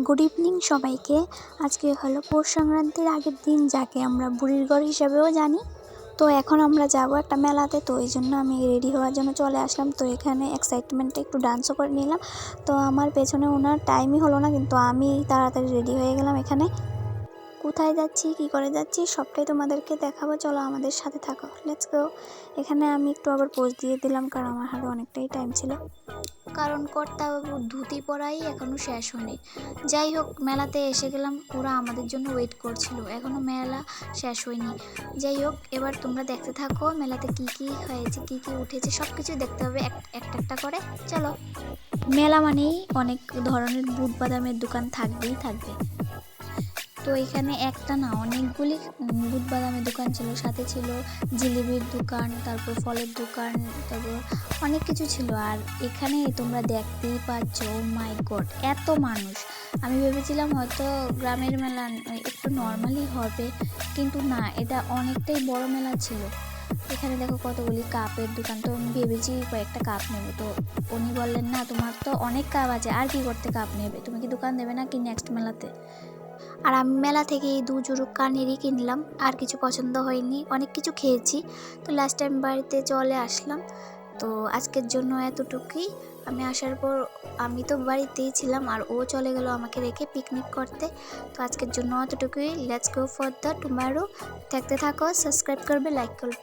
Good evening সবাইকে। আজকে হলো পৌষ সংক্রান্তির আগের দিন, যাকে আমরা বুড়ির ঘর হিসাবেও জানি। তো এখন আমরা যাব একটা মেলাতে, তো এই জন্য আমি রেডি হওয়ার জন্য চলে আসলাম। তো এখানে এক্সাইটমেন্টে একটু ডান্সও করে নিলাম। তো আমার পেছনে ওনার টাইমই হলো না, কিন্তু আমি তাড়াতাড়ি রেডি হয়ে গেলাম। এখানে কোথায় যাচ্ছি, কি করে যাচ্ছি, সবটাই তোমাদেরকে দেখাবো। চলো আমাদের সাথে থাকো, লেটস গো। এখানে আমি একটু আবার পোজ দিয়ে দিলাম, কারণ আমার হাতে অনেকটাই টাইম ছিল, কারণ কর্তাবাবুর ধুতি পরাই এখনও শেষ হয়নি। যাই হোক, মেলাতে এসে গেলাম, ওরা আমাদের জন্য ওয়েট করছিল, এখনও মেলা শেষ হয়নি। যাই হোক, এবার তোমরা দেখতে থাকো মেলাতে কি কি হয়েছে, কি কি উঠেছে, সব কিছু দেখতে হবে একটা একটা করে। চলো। মেলা মানেই অনেক ধরনের বুট বাদামের দোকান থাকবেই থাকবে। তো এখানে একটা না, অনেকগুলি বুট বাদামের দোকান ছিল, সাথে ছিল জিলিপির দোকান, তারপর ফলের দোকান, তারপর অনেক কিছু ছিল। আর এখানে তোমরা দেখতেই পাচ্ছ, ও মাই গড, এত মানুষ! আমি ভেবেছিলাম হয়তো গ্রামের মেলা একটু নর্মালি হবে, কিন্তু না, এটা অনেকটাই বড় মেলা ছিল। এখানে দেখো কতগুলি কাপের দোকান। তো আমি ভেবেছি কয়েকটা কাপ নেব, তো উনি বললেন, না, তোমার তো অনেক কাপ আছে, আর কি করতে কাপ নেবে, তুমি কি দোকান দেবে না কি নেক্সট মেলাতে? আর আমি মেলা থেকে এই 2 জোড়া কানেরই কিনলাম, আর কিছু পছন্দ হয়নি, অনেক কিছু খেয়েছি। তো লাস্ট টাইম বাড়িতে চলে আসলাম। তো আজকের জন্য এতটুকুই। আমি আসার পর আমি তো বাড়িতেই ছিলাম, আর ও চলে গেল আমাকে রেখে পিকনিক করতে। তো আজকের জন্য এতটুকুই। Let's go for the tomorrow. দেখতে থাকো, সাবস্ক্রাইব করবে, লাইক করবে।